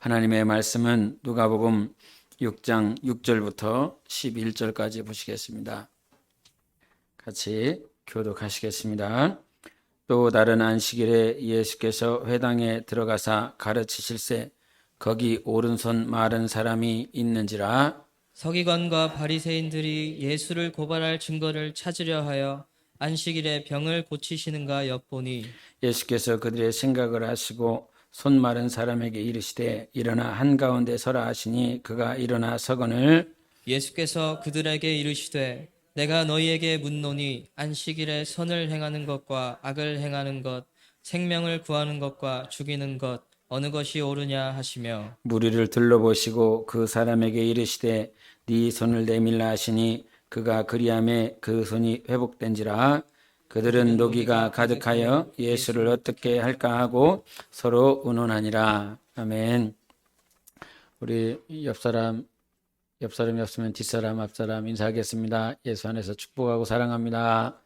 하나님의 말씀은 누가복음 6장 6절부터 11절까지 보시겠습니다. 같이 교독하시겠습니다. 또 다른 안식일에 예수께서 회당에 들어가사 가르치실세 거기 오른손 마른 사람이 있는지라. 서기관과 바리새인들이 예수를 고발할 증거를 찾으려 하여 안식일에 병을 고치시는가 엿보니 예수께서 그들의 생각을 아시고 손 마른 사람에게 이르시되 일어나 한가운데 서라 하시니 그가 일어나 서거늘 예수께서 그들에게 이르시되 내가 너희에게 묻노니 안식일에 선을 행하는 것과 악을 행하는 것 생명을 구하는 것과 죽이는 것 어느 것이 옳으냐 하시며 무리를 둘러보시고 그 사람에게 이르시되 네 손을 내밀라 하시니 그가 그리하매 그 손이 회복된지라. 그들은 노기가 가득하여 예수를 어떻게 할까 하고 서로 의논하니라. 아멘. 우리 옆사람이 없으면 뒷사람 앞사람 인사하겠습니다. 예수 안에서 축복하고 사랑합니다.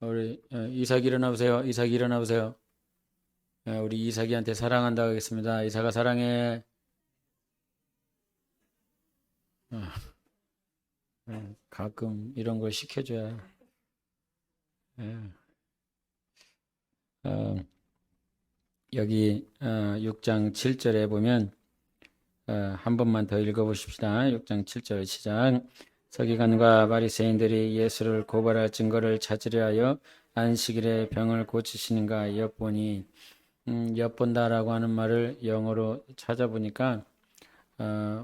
우리 이삭이 일어나 보세요. 이삭이 일어나 보세요. 우리 이삭이한테 사랑한다고 하겠습니다. 이삭아 사랑해. 가끔 이런 걸 시켜줘야. 여기 6장 7절에 보면 한 번만 더 읽어보십시다. 6장 7절 시작. 서기관과 바리새인들이 예수를 고발할 증거를 찾으려 하여 안식일에 병을 고치시는가 엿보니, 엿본다라고 하는 말을 영어로 찾아보니까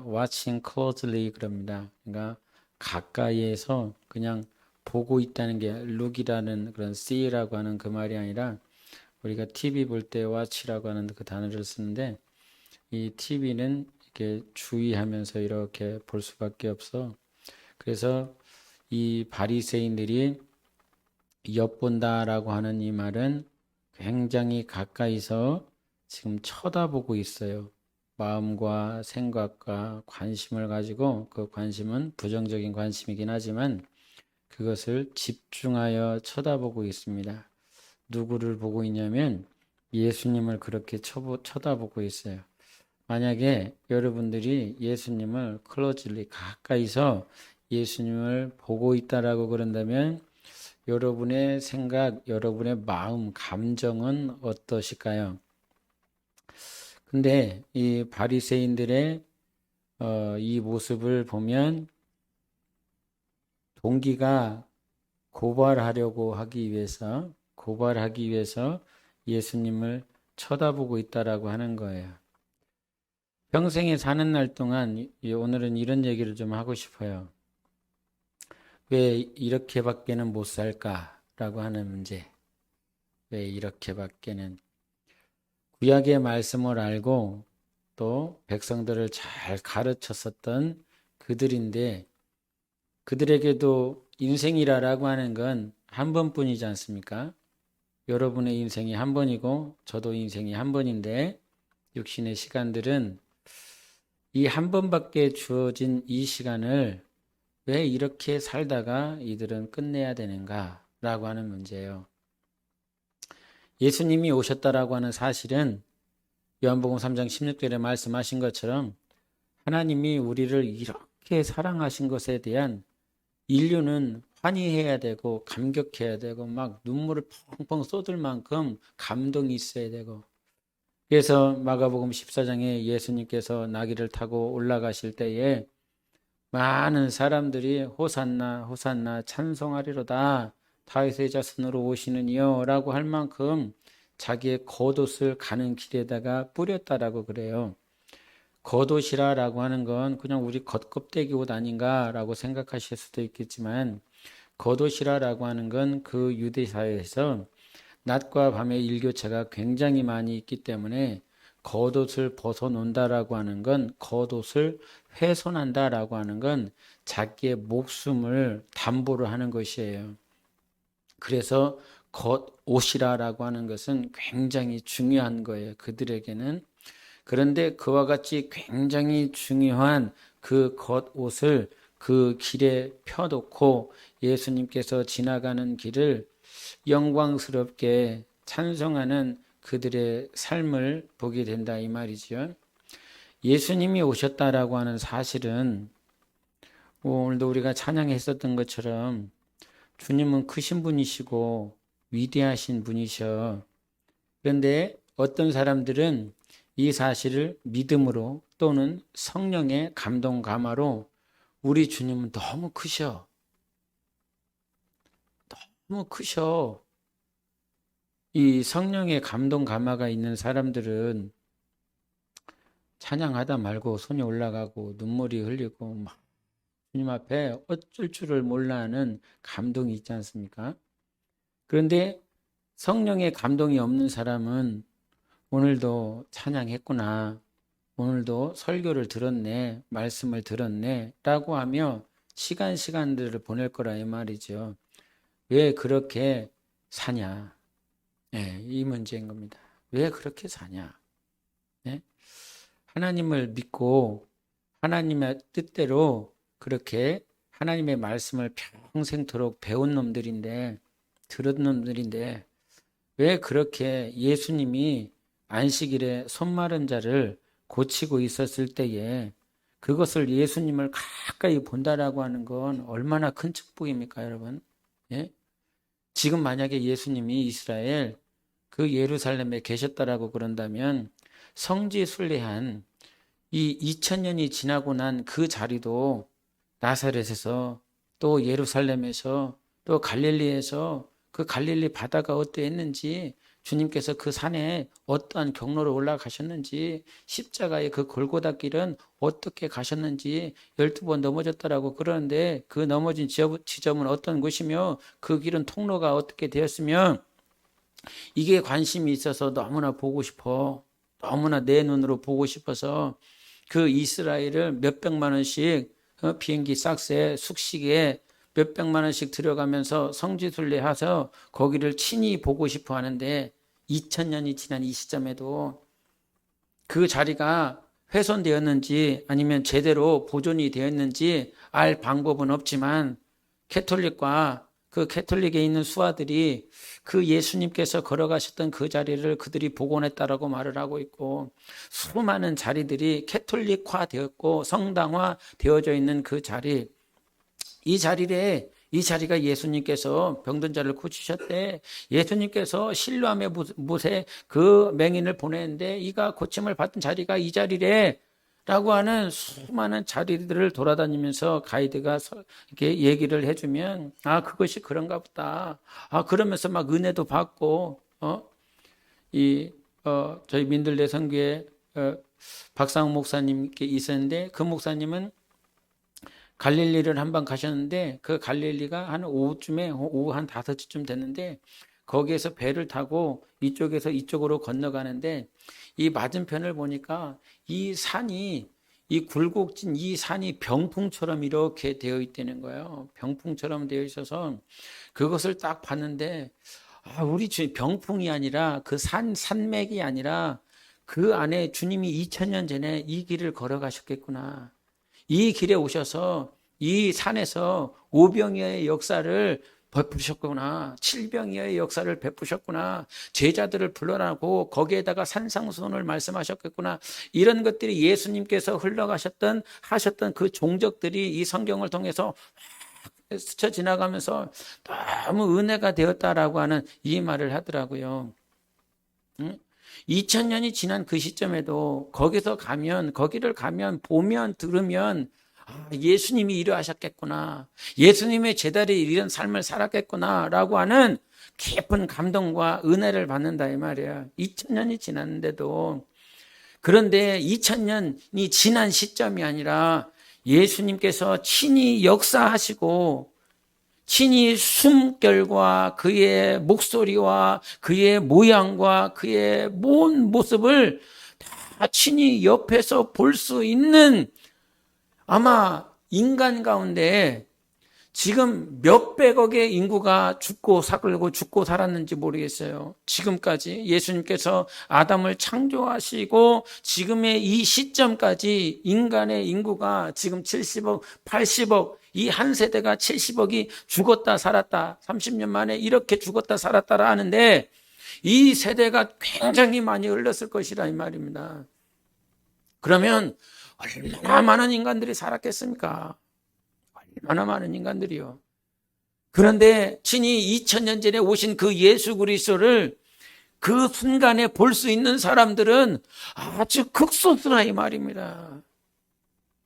watching closely 그럽니다. 그러니까 가까이에서 그냥 보고 있다는 게 look이라는 그런 see라고 하는 그 말이 아니라 우리가 TV 볼 때 watch라고 하는 그 단어를 쓰는데 이 TV는 이렇게 주의하면서 이렇게 볼 수밖에 없어. 그래서 이 바리새인들이 엿본다라고 하는 이 말은 굉장히 가까이서 지금 쳐다보고 있어요. 마음과 생각과 관심을 가지고 그 관심은 부정적인 관심이긴 하지만 그것을 집중하여 쳐다보고 있습니다. 누구를 보고 있냐면 예수님을 그렇게 쳐다보고 있어요. 만약에 여러분들이 예수님을 클로즈리 가까이서 예수님을 보고 있다라고 그런다면 여러분의 생각, 여러분의 마음, 감정은 어떠실까요? 근데 이 바리새인들의 이 모습을 보면 동기가 고발하기 위해서 예수님을 쳐다보고 있다라고 하는 거예요. 평생에 사는 날 동안 오늘은 이런 얘기를 좀 하고 싶어요. 왜 이렇게밖에는 못 살까라고 하는 문제. 왜 이렇게밖에는. 구약의 말씀을 알고 또 백성들을 잘 가르쳤었던 그들인데 그들에게도 인생이라고 하는 건 한 번뿐이지 않습니까? 여러분의 인생이 한 번이고 저도 인생이 한 번인데 육신의 시간들은 이 한 번밖에 주어진 이 시간을 왜 이렇게 살다가 이들은 끝내야 되는가 라고 하는 문제예요. 예수님이 오셨다라고 하는 사실은 요한복음 3장 16절에 말씀하신 것처럼 하나님이 우리를 이렇게 사랑하신 것에 대한 인류는 환희해야 되고 감격해야 되고 막 눈물을 펑펑 쏟을 만큼 감동이 있어야 되고 그래서 마가복음 14장에 예수님께서 나귀를 타고 올라가실 때에 많은 사람들이 호산나 호산나 찬송하리로다 다윗의 자손으로 오시는 이여 라고 할 만큼 자기의 겉옷을 가는 길에다가 뿌렸다라고 그래요. 겉옷이라고 하는 건 그냥 우리 겉껍데기 옷 아닌가 라고 생각하실 수도 있겠지만 겉옷이라고 하는 건 그 유대사회에서 낮과 밤의 일교차가 굉장히 많이 있기 때문에 겉옷을 벗어놓는다라고 하는 건 겉옷을 훼손한다라고 하는 건 자기의 목숨을 담보로 하는 것이에요. 그래서 겉옷이라고 하는 것은 굉장히 중요한 거예요. 그들에게는. 그런데 그와 같이 굉장히 중요한 그 겉옷을 그 길에 펴놓고 예수님께서 지나가는 길을 영광스럽게 찬송하는 그들의 삶을 보게 된다 이 말이죠. 예수님이 오셨다라고 하는 사실은 오늘도 우리가 찬양했었던 것처럼 주님은 크신 분이시고 위대하신 분이셔. 그런데 어떤 사람들은 이 사실을 믿음으로 또는 성령의 감동 감화로 우리 주님은 너무 크셔. 너무 크셔. 이 성령의 감동 감화가 있는 사람들은 찬양하다 말고 손이 올라가고 눈물이 흘리고 막 주님 앞에 어쩔 줄을 몰라 하는 감동이 있지 않습니까? 그런데 성령의 감동이 없는 사람은 오늘도 찬양했구나. 오늘도 설교를 들었네. 말씀을 들었네. 라고 하며 시간들을 보낼 거라 이 말이죠. 왜 그렇게 사냐? 네, 이 문제인 겁니다. 왜 그렇게 사냐? 네? 하나님을 믿고 하나님의 뜻대로 그렇게 하나님의 말씀을 평생토록 배운 놈들인데, 들은 놈들인데, 왜 그렇게 예수님이 안식일에 손 마른 자를 고치고 있었을 때에 그것을 예수님을 가까이 본다라고 하는 건 얼마나 큰 축복입니까, 여러분? 예? 지금 만약에 예수님이 이스라엘 그 예루살렘에 계셨다라고 그런다면 성지 순례한 이 2000년이 지나고 난 그 자리도 나사렛에서 또 예루살렘에서 또 갈릴리에서 그 갈릴리 바다가 어떠했는지 주님께서 그 산에 어떠한 경로로 올라가셨는지 십자가의 그 골고다 길은 어떻게 가셨는지 12번 넘어졌다라고 그러는데 그 넘어진 지점은 어떤 곳이며 그 길은 통로가 어떻게 되었으며 이게 관심이 있어서 너무나 보고 싶어. 너무나 내 눈으로 보고 싶어서 그 이스라엘을 몇백만 원씩 비행기 싹세 숙식에 몇백만 원씩 들어가면서 성지순례해서 거기를 친히 보고 싶어 하는데 2000년이 지난 이 시점에도 그 자리가 훼손되었는지 아니면 제대로 보존이 되었는지 알 방법은 없지만 캐톨릭과 그 캐톨릭에 있는 수하들이 그 예수님께서 걸어가셨던 그 자리를 그들이 복원했다라고 말을 하고 있고 수많은 자리들이 캐톨릭화 되었고 성당화 되어져 있는 그 자리, 이 자리가 예수님께서 병든 자를 고치셨대. 예수님께서 실로암의 못에 그 맹인을 보냈는데 이가 고침을 받은 자리가 이 자리래 라고 하는 수많은 자리들을 돌아다니면서 가이드가 이렇게 얘기를 해주면 아 그것이 그런가 보다. 아 그러면서 막 은혜도 받고 저희 민들레 선교회 박상욱 목사님께 있었는데 그 목사님은 갈릴리를 한번 가셨는데 그 갈릴리가 한 오후쯤에 오후 한 5시쯤 됐는데 거기에서 배를 타고 이쪽에서 이쪽으로 건너가는데 이 맞은편을 보니까 이 산이 이 굴곡진 이 산이 병풍처럼 이렇게 되어 있다는 거예요. 병풍처럼 되어 있어서 그것을 딱 봤는데 우리 주님 병풍이 아니라 그 산맥이 아니라 그 안에 주님이 2000년 전에 이 길을 걸어가셨겠구나. 이 길에 오셔서 이 산에서 오병이어의 역사를 베푸셨구나. 칠병이어의 역사를 베푸셨구나. 제자들을 불러나고 거기에다가 산상수훈을 말씀하셨겠구나. 이런 것들이 예수님께서 하셨던 그 종적들이 이 성경을 통해서 스쳐 지나가면서 너무 은혜가 되었다라고 하는 이 말을 하더라고요. 2000년이 지난 그 시점에도 거기를 가면 보면 들으면 예수님이 이러하셨겠구나. 예수님의 제자들이 이런 삶을 살았겠구나 라고 하는 깊은 감동과 은혜를 받는다 이 말이야. 2000년이 지났는데도. 그런데 2000년이 지난 시점이 아니라 예수님께서 친히 역사하시고 친히 숨결과 그의 목소리와 그의 모양과 그의 모든 모습을 다 친히 옆에서 볼 수 있는 아마 인간 가운데 지금 몇백억의 인구가 죽고 살았는지 모르겠어요. 지금까지 예수님께서 아담을 창조하시고 지금의 이 시점까지 인간의 인구가 지금 70억, 80억, 이 한 세대가 70억이 죽었다 살았다. 30년 만에 이렇게 죽었다 살았다라 하는데 이 세대가 굉장히 많이 흘렀을 것이라 이 말입니다. 그러면 얼마나 많은 인간들이 살았겠습니까? 얼마나 많은 인간들이요. 그런데 친히 2000년 전에 오신 그 예수 그리스도를 그 순간에 볼 수 있는 사람들은 아주 극소수라 이 말입니다.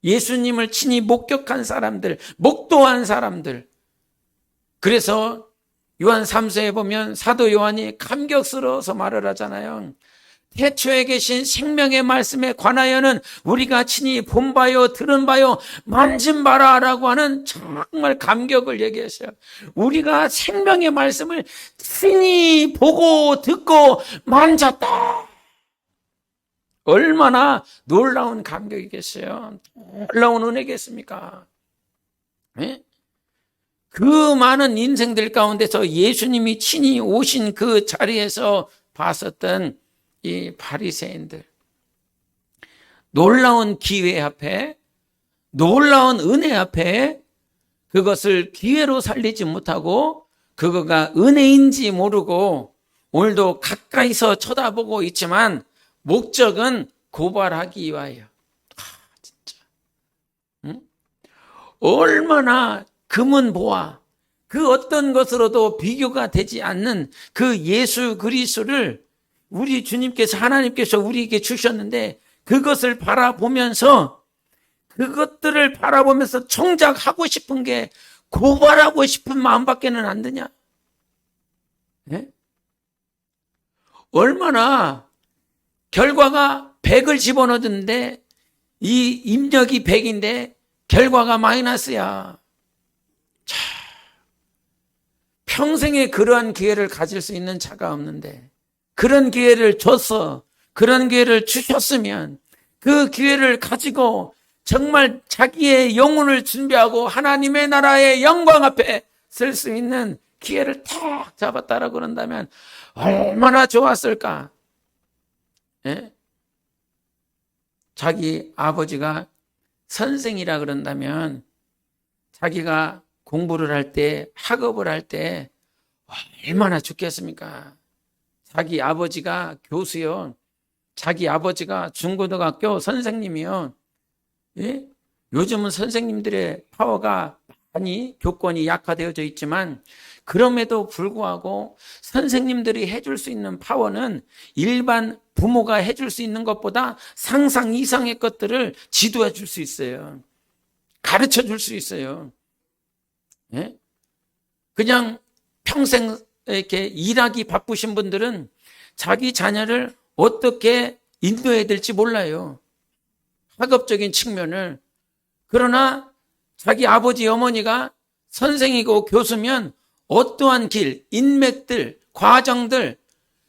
예수님을 친히 목격한 사람들, 목도한 사람들. 그래서 요한 3서에 보면 사도 요한이 감격스러워서 말을 하잖아요. 태초에 계신 생명의 말씀에 관하여는 우리가 친히 본 바요, 들은 바요, 만진 바라라고 하는 정말 감격을 얘기했어요. 우리가 생명의 말씀을 친히 보고 듣고 만졌다. 얼마나 놀라운 감격이겠어요. 놀라운 은혜겠습니까? 네? 그 많은 인생들 가운데서 예수님이 친히 오신 그 자리에서 봤었던 이 바리새인들, 놀라운 기회 앞에, 놀라운 은혜 앞에 그것을 기회로 살리지 못하고 그거가 은혜인지 모르고 오늘도 가까이서 쳐다보고 있지만 목적은 고발하기 위하여. 진짜. 응? 얼마나 금은보화, 그 어떤 것으로도 비교가 되지 않는 그 예수 그리스도를 우리 주님께서, 하나님께서 우리에게 주셨는데 그것을 바라보면서, 그것들을 바라보면서 정작 하고 싶은 게 고발하고 싶은 마음밖에는 안 드냐? 네? 얼마나 결과가 100을 집어넣었는데 이 입력이 100인데 결과가 마이너스야. 자, 평생에 그러한 기회를 가질 수 있는 자가 없는데 그런 기회를 줬어. 그런 기회를 주셨으면 그 기회를 가지고 정말 자기의 영혼을 준비하고 하나님의 나라의 영광 앞에 설 수 있는 기회를 탁 잡았다라고 그런다면 얼마나 좋았을까? 예? 자기 아버지가 선생이라 그런다면 자기가 공부를 할 때, 학업을 할 때 얼마나 좋겠습니까? 자기 아버지가 교수요. 자기 아버지가 중고등학교 선생님이요. 예? 요즘은 선생님들의 파워가 많이 교권이 약화되어져 있지만 그럼에도 불구하고 선생님들이 해줄 수 있는 파워는 일반 부모가 해줄 수 있는 것보다 상상 이상의 것들을 지도해 줄 수 있어요. 가르쳐 줄 수 있어요. 예? 그냥 평생 이렇게 일하기 바쁘신 분들은 자기 자녀를 어떻게 인도해야 될지 몰라요. 학업적인 측면을. 그러나 자기 아버지 어머니가 선생이고 교수면 어떠한 길, 인맥들, 과정들,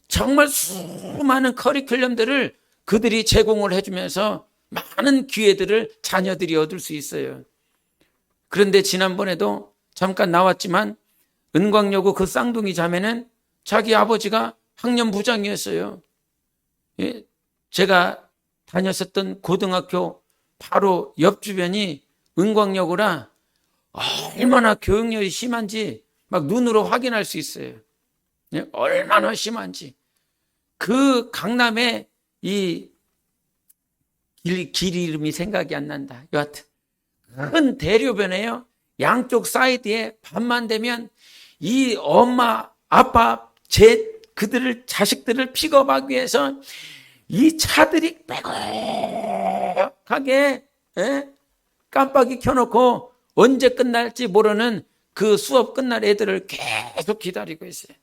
정말 수많은 커리큘럼들을 그들이 제공을 해주면서 많은 기회들을 자녀들이 얻을 수 있어요. 그런데 지난번에도 잠깐 나왔지만 은광여고 그 쌍둥이 자매는 자기 아버지가 학년부장이었어요. 예? 제가 다녔었던 고등학교 바로 옆 주변이 은광여고라 얼마나 교육열이 심한지 막 눈으로 확인할 수 있어요. 예? 얼마나 심한지. 그 강남에 이 길 이름이 생각이 안 난다. 여하튼 큰 대로변에요. 양쪽 사이드에 밤만 되면 이 엄마, 아빠, 그들을 자식들을 픽업하기 위해서 이 차들이 빼곡하게 깜빡이 켜놓고 언제 끝날지 모르는 그 수업 끝날 애들을 계속 기다리고 있어요.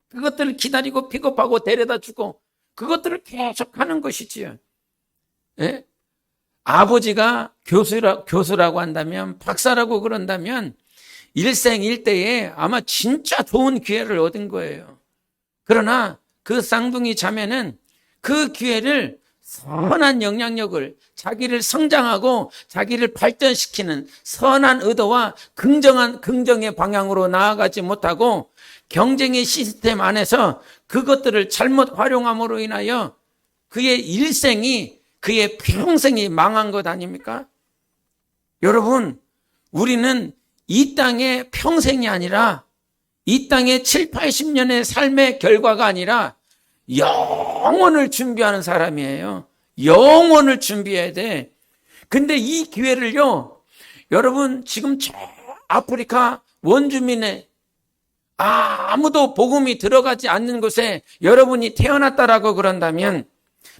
그것들을 기다리고 픽업하고 데려다 주고 그것들을 계속 하는 것이지요. 예? 아버지가 교수라고 한다면, 박사라고 그런다면 일생일대에 아마 진짜 좋은 기회를 얻은 거예요. 그러나 그 쌍둥이 자매는 그 기회를 선한 영향력을, 자기를 성장하고 자기를 발전시키는 선한 의도와 긍정의 방향으로 나아가지 못하고 경쟁의 시스템 안에서 그것들을 잘못 활용함으로 인하여 그의 일생이, 그의 평생이 망한 것 아닙니까? 여러분, 우리는 이 땅의 평생이 아니라 이 땅의 7, 80년의 삶의 결과가 아니라 영원을 준비하는 사람이에요. 영원을 준비해야 돼. 근데 이 기회를요, 여러분 지금 저 아프리카 원주민의 아무도 복음이 들어가지 않는 곳에 여러분이 태어났다라고 그런다면,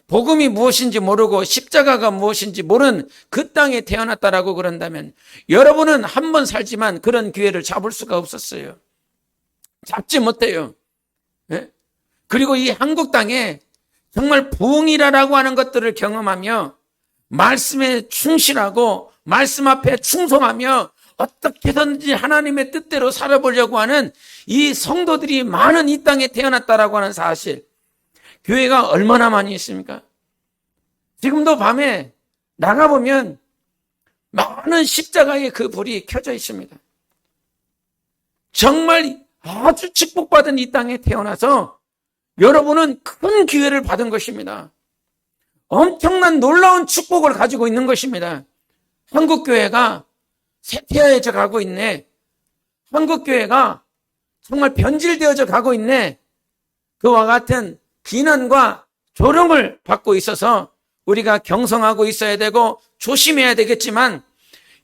복음이 무엇인지 모르고 십자가가 무엇인지 모르는 그 땅에 태어났다라고 그런다면 여러분은 한 번 살지만 그런 기회를 잡을 수가 없었어요. 잡지 못해요. 예? 그리고 이 한국 땅에 정말 부흥이라고 하는 것들을 경험하며 말씀에 충실하고 말씀 앞에 충성하며 어떻게든지 하나님의 뜻대로 살아보려고 하는 이 성도들이 많은 이 땅에 태어났다라고 하는 사실, 교회가 얼마나 많이 있습니까? 지금도 밤에 나가보면 많은 십자가의 그 불이 켜져 있습니다. 정말 아주 축복받은 이 땅에 태어나서 여러분은 큰 기회를 받은 것입니다. 엄청난 놀라운 축복을 가지고 있는 것입니다. 한국교회가 쇠퇴해져 가고 있네. 한국교회가 정말 변질되어져 가고 있네. 그와 같은 비난과 조롱을 받고 있어서 우리가 경성하고 있어야 되고 조심해야 되겠지만,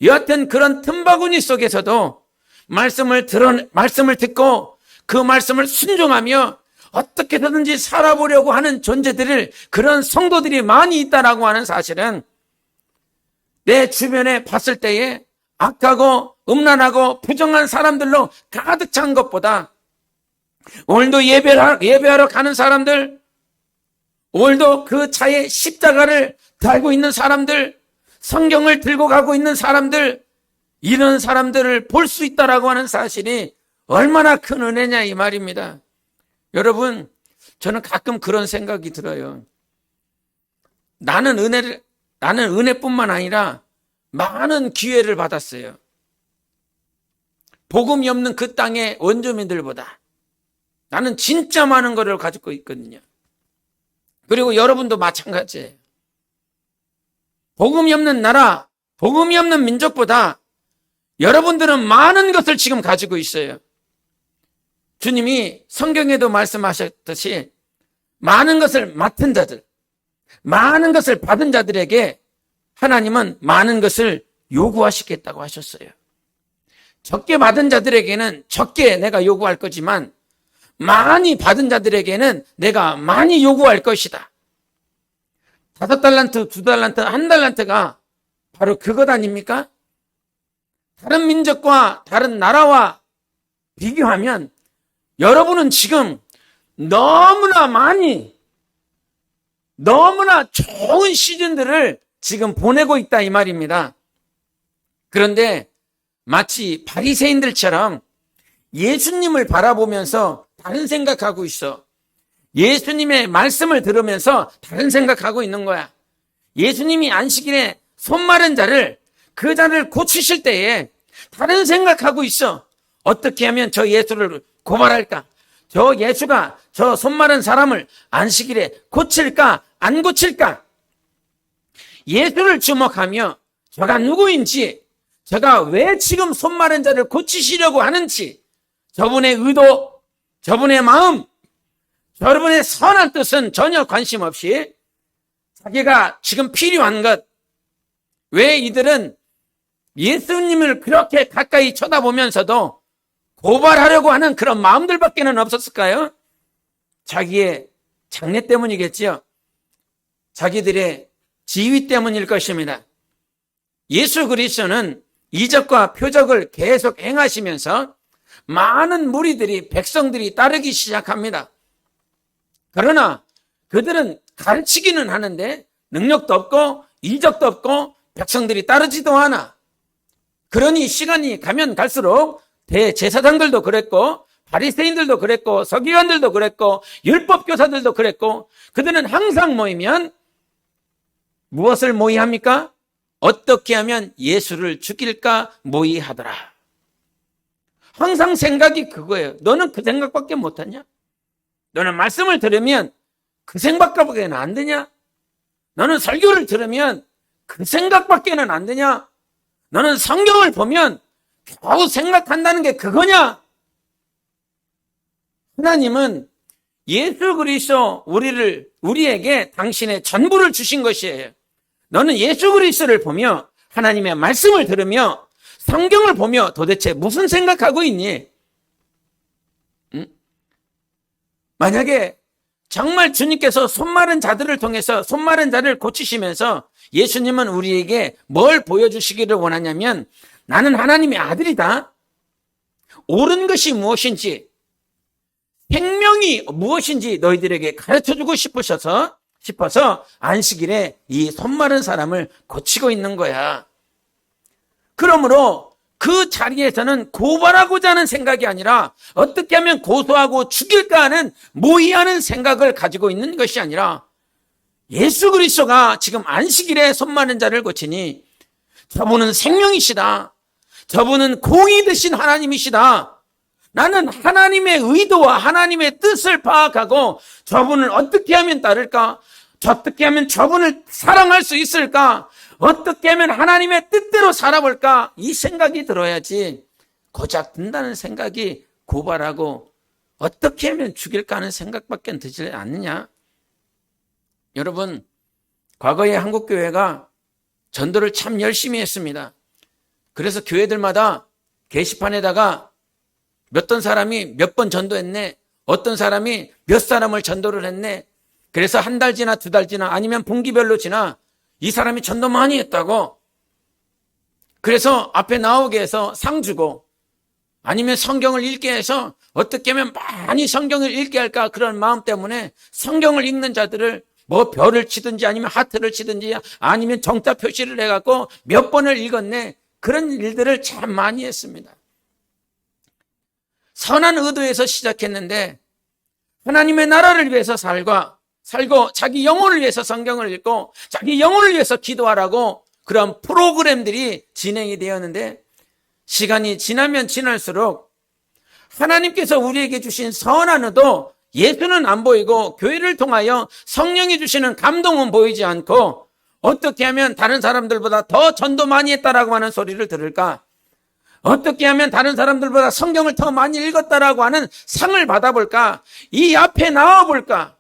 여하튼 그런 틈바구니 속에서도 말씀을 듣고 그 말씀을 순종하며 어떻게든지 살아보려고 하는 존재들을, 그런 성도들이 많이 있다라고 하는 사실은 내 주변에 봤을 때에 악하고 음란하고 부정한 사람들로 가득 찬 것보다, 오늘도 예배하러 가는 사람들, 오늘도 그 차에 십자가를 달고 있는 사람들, 성경을 들고 가고 있는 사람들, 이런 사람들을 볼 수 있다라고 하는 사실이 얼마나 큰 은혜냐 이 말입니다. 여러분, 저는 가끔 그런 생각이 들어요. 나는 은혜뿐만 아니라 많은 기회를 받았어요. 복음이 없는 그 땅의 원주민들보다 나는 진짜 많은 것을 가지고 있거든요. 그리고 여러분도 마찬가지예요. 복음이 없는 나라, 복음이 없는 민족보다 여러분들은 많은 것을 지금 가지고 있어요. 주님이 성경에도 말씀하셨듯이 많은 것을 맡은 자들, 많은 것을 받은 자들에게 하나님은 많은 것을 요구하시겠다고 하셨어요. 적게 받은 자들에게는 적게 내가 요구할 거지만 많이 받은 자들에게는 내가 많이 요구할 것이다. 5달란트, 2달란트, 1달란트가 바로 그것 아닙니까? 다른 민족과 다른 나라와 비교하면 여러분은 지금 너무나 많이, 너무나 좋은 시즌들을 지금 보내고 있다 이 말입니다. 그런데 마치 바리새인들처럼 예수님을 바라보면서 다른 생각하고 있어. 예수님의 말씀을 들으면서 다른 생각하고 있는 거야. 예수님이 안식일에 손 마른 자를, 그 자를 고치실 때에 다른 생각하고 있어. 어떻게 하면 저 예수를 고발할까? 저 예수가 저 손 마른 사람을 안식일에 고칠까? 안 고칠까? 예수를 주목하며 저가 누구인지, 저가 왜 지금 손 마른 자를 고치시려고 하는지, 저분의 의도, 저분의 마음, 여러분의 선한 뜻은 전혀 관심 없이 자기가 지금 필요한 것, 왜 이들은 예수님을 그렇게 가까이 쳐다보면서도 고발하려고 하는 그런 마음들밖에는 없었을까요? 자기의 장래 때문이겠지요. 자기들의 지위 때문일 것입니다. 예수 그리스도는 이적과 표적을 계속 행하시면서 많은 무리들이, 백성들이 따르기 시작합니다. 그러나 그들은 가르치기는 하는데 능력도 없고 이적도 없고 백성들이 따르지도 않아. 그러니 시간이 가면 갈수록 대제사장들도 그랬고 바리새인들도 그랬고 서기관들도 그랬고 율법교사들도 그랬고, 그들은 항상 모이면 무엇을 모의합니까? 어떻게 하면 예수를 죽일까 모의하더라. 항상 생각이 그거예요. 너는 그 생각밖에 못하냐? 너는 말씀을 들으면 그 생각밖에는 안 되냐? 너는 설교를 들으면 그 생각밖에는 안 되냐? 너는 성경을 보면 겨우 생각한다는 게 그거냐? 하나님은 예수 그리스도 우리에게 당신의 전부를 주신 것이에요. 너는 예수 그리스도를 보며 하나님의 말씀을 들으며 성경을 보며 도대체 무슨 생각하고 있니? 응? 만약에 정말 주님께서 손마른 자들을 통해서 손마른 자를 고치시면서 예수님은 우리에게 뭘 보여주시기를 원하냐면 나는 하나님의 아들이다. 옳은 것이 무엇인지, 생명이 무엇인지 너희들에게 가르쳐주고 싶어서 안식일에 이 손마른 사람을 고치고 있는 거야. 그러므로 그 자리에서는 고발하고자 하는 생각이 아니라 어떻게 하면 고소하고 죽일까 하는 모의하는 생각을 가지고 있는 것이 아니라 예수 그리스도가 지금 안식일에 손마른 자를 고치니 저분은 생명이시다. 저분은 공의 되신 하나님이시다. 나는 하나님의 의도와 하나님의 뜻을 파악하고 저분을 어떻게 하면 따를까? 어떻게 하면 저분을 사랑할 수 있을까? 어떻게 하면 하나님의 뜻대로 살아볼까? 이 생각이 들어야지 고작 든다는 생각이 고발하고 어떻게 하면 죽일까 하는 생각밖에 들지 않느냐? 여러분, 과거에 한국교회가 전도를 참 열심히 했습니다. 그래서 교회들마다 게시판에다가 어떤 사람이 몇 번 전도했네, 어떤 사람이 몇 사람을 전도를 했네, 그래서 한 달 지나 두 달 지나 아니면 분기별로 지나 이 사람이 전도 많이 했다고, 그래서 앞에 나오게 해서 상 주고, 아니면 성경을 읽게 해서 어떻게 하면 많이 성경을 읽게 할까 그런 마음 때문에 성경을 읽는 자들을 뭐 별을 치든지 아니면 하트를 치든지 아니면 정자 표시를 해갖고 몇 번을 읽었네, 그런 일들을 참 많이 했습니다. 선한 의도에서 시작했는데 하나님의 나라를 위해서 살고 자기 영혼을 위해서 성경을 읽고 자기 영혼을 위해서 기도하라고 그런 프로그램들이 진행이 되었는데 시간이 지나면 지날수록 하나님께서 우리에게 주신 선한 의도, 예수는 안 보이고 교회를 통하여 성령이 주시는 감동은 보이지 않고 어떻게 하면 다른 사람들보다 더 전도 많이 했다라고 하는 소리를 들을까? 어떻게 하면 다른 사람들보다 성경을 더 많이 읽었다라고 하는 상을 받아볼까? 이 앞에 나와볼까?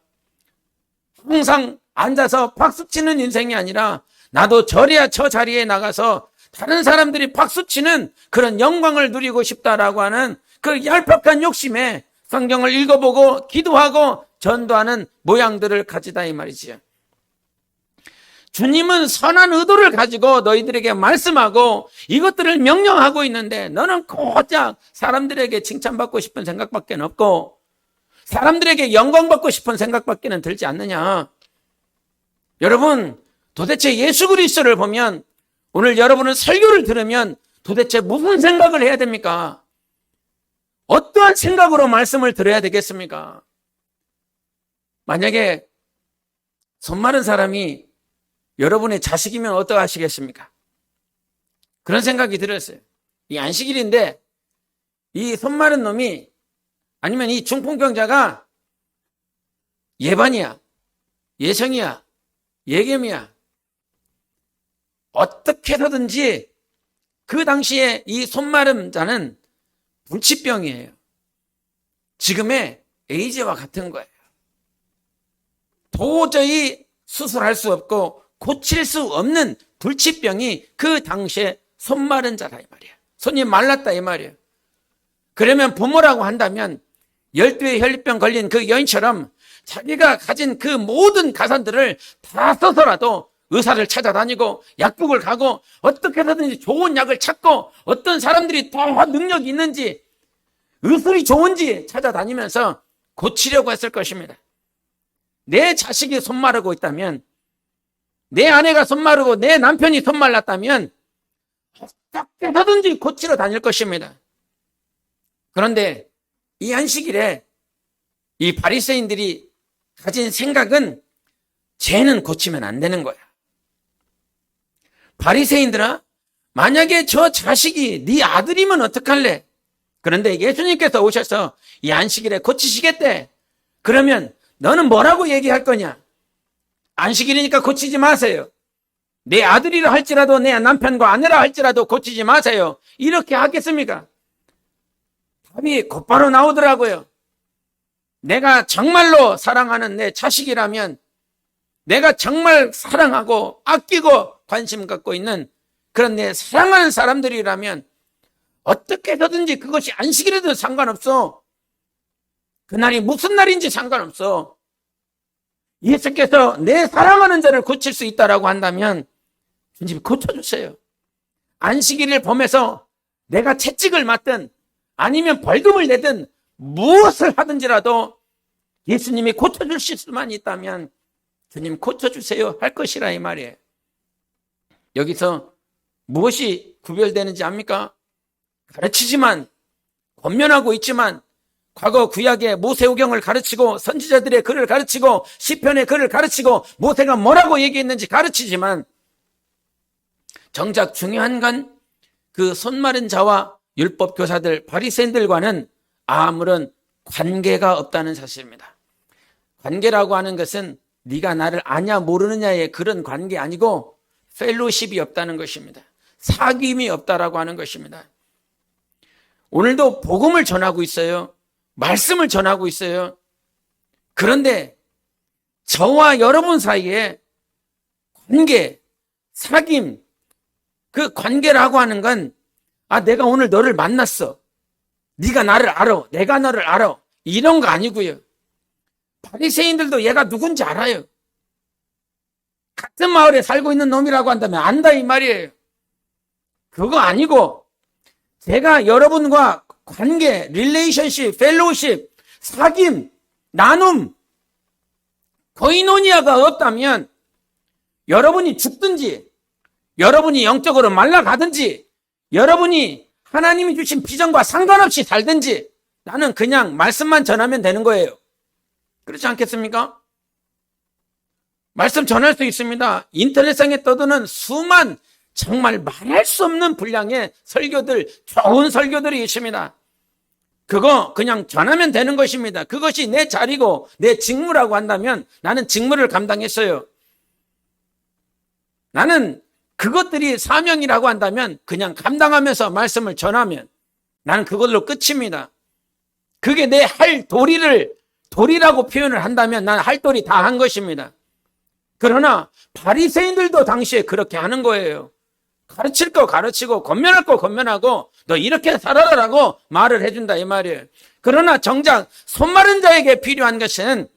항상 앉아서 박수치는 인생이 아니라 나도 저리야 저 자리에 나가서 다른 사람들이 박수치는 그런 영광을 누리고 싶다라고 하는 그 얄팍한 욕심에 성경을 읽어보고 기도하고 전도하는 모양들을 가지다 이 말이지요. 주님은 선한 의도를 가지고 너희들에게 말씀하고 이것들을 명령하고 있는데 너는 고작 사람들에게 칭찬받고 싶은 생각밖에 없고 사람들에게 영광받고 싶은 생각밖에 들지 않느냐. 여러분, 도대체 예수 그리스도를 보면 오늘 여러분은 설교를 들으면 도대체 무슨 생각을 해야 됩니까? 어떠한 생각으로 말씀을 들어야 되겠습니까? 만약에 손 마른 사람이 여러분의 자식이면 어떠하시겠습니까? 그런 생각이 들었어요. 이 안식일인데 이 손 마른 놈이 아니면 이 중풍병자가 예반이야, 예성이야, 예겸이야. 어떻게 해서든지 그 당시에 이 손 마른 자는 불치병이에요. 지금의 에이즈와 같은 거예요. 도저히 수술할 수 없고 고칠 수 없는 불치병이 그 당시에 손 마른 자라 이 말이야. 손이 말랐다 이 말이야. 그러면 부모라고 한다면 12의 혈류병 걸린 그 여인처럼 자기가 가진 그 모든 가산들을 다 써서라도 의사를 찾아다니고 약국을 가고 어떻게 해서든지 좋은 약을 찾고 어떤 사람들이 더 능력이 있는지 의술이 좋은지 찾아다니면서 고치려고 했을 것입니다. 내 자식이 손 마르고 있다면, 내 아내가 손 마르고 내 남편이 손 말랐다면 어떻게 해서든지 고치러 다닐 것입니다. 그런데 이 안식일에 이 바리새인들이 가진 생각은 쟤는 고치면 안 되는 거야. 바리새인들아, 만약에 저 자식이 네 아들이면 어떡할래? 그런데 예수님께서 오셔서 이 안식일에 고치시겠대. 그러면 너는 뭐라고 얘기할 거냐? 안식일이니까 고치지 마세요. 내 아들이라 할지라도 내 남편과 아내라 할지라도 고치지 마세요. 이렇게 하겠습니까? 답이 곧바로 나오더라고요. 내가 정말로 사랑하는 내 자식이라면, 내가 정말 사랑하고 아끼고 관심 갖고 있는 그런 내 사랑하는 사람들이라면 어떻게 해서든지 그것이 안식이라도 상관없어. 그날이 무슨 날인지 상관없어. 예수께서 내 사랑하는 자를 고칠 수 있다라고 한다면 주님이 고쳐주세요. 안식일을 범해서 내가 채찍을 맞든 아니면 벌금을 내든 무엇을 하든지라도 예수님이 고쳐주실 수만 있다면 주님 고쳐주세요 할 것이라 이 말이에요. 여기서 무엇이 구별되는지 압니까? 가르치지만, 권면하고 있지만, 과거 구약의 모세오경을 가르치고 선지자들의 글을 가르치고 시편의 글을 가르치고 모세가 뭐라고 얘기했는지 가르치지만, 정작 중요한 건 그 손마른 자와 율법 교사들 바리새인들과는 아무런 관계가 없다는 사실입니다. 관계라고 하는 것은 네가 나를 아냐 모르느냐의 그런 관계 아니고 펠로십이 없다는 것입니다. 사귐이 없다라고 하는 것입니다. 오늘도 복음을 전하고 있어요. 말씀을 전하고 있어요. 그런데 저와 여러분 사이에 관계, 사귐, 그 관계라고 하는 건 내가 오늘 너를 만났어. 네가 나를 알아. 내가 너를 알아. 이런 거 아니고요. 바리새인들도 얘가 누군지 알아요. 같은 마을에 살고 있는 놈이라고 한다면 안다 이 말이에요. 그거 아니고 제가 여러분과 관계, 릴레이션십, 펠로우십, 사귐, 나눔, 거이노니아가 없다면 여러분이 죽든지 여러분이 영적으로 말라가든지 여러분이 하나님이 주신 비전과 상관없이 살든지 나는 그냥 말씀만 전하면 되는 거예요. 그렇지 않겠습니까? 말씀 전할 수 있습니다. 인터넷상에 떠도는 수만 정말 말할 수 없는 분량의 설교들, 좋은 설교들이 있습니다. 그거 그냥 전하면 되는 것입니다. 그것이 내 자리고 내 직무라고 한다면 나는 직무를 감당했어요. 나는 그것들이 사명이라고 한다면 그냥 감당하면서 말씀을 전하면 나는 그걸로 끝입니다. 그게 내 할 도리라고 표현을 한다면 나는 할 도리 다 한 것입니다. 그러나 바리새인들도 당시에 그렇게 하는 거예요. 가르칠 거 가르치고 권면할 거 권면하고 너 이렇게 살아라라고 말을 해준다 이 말이에요. 그러나 정작 손마른 자에게 필요한 것은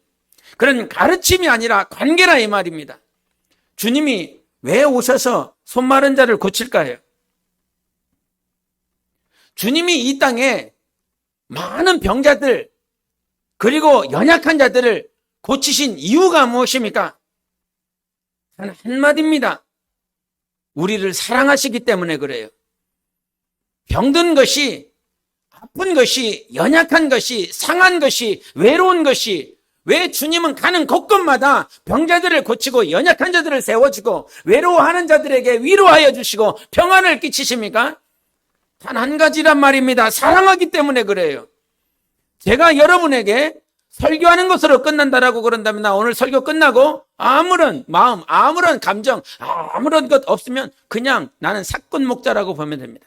그런 가르침이 아니라 관계라 이 말입니다. 주님이 왜 오셔서 손마른 자를 고칠까요? 주님이 이 땅에 많은 병자들 그리고 연약한 자들을 고치신 이유가 무엇입니까? 단 한마디입니다. 우리를 사랑하시기 때문에 그래요. 병든 것이, 아픈 것이, 연약한 것이, 상한 것이, 외로운 것이 왜 주님은 가는 곳곳마다 병자들을 고치고 연약한 자들을 세워주고 외로워하는 자들에게 위로하여 주시고 평안을 끼치십니까? 단 한 가지란 말입니다. 사랑하기 때문에 그래요. 제가 여러분에게 설교하는 것으로 끝난다라고 그런다면 나 오늘 설교 끝나고 아무런 마음, 아무런 감정, 아무런 것 없으면 그냥 나는 사꾼 목자라고 보면 됩니다.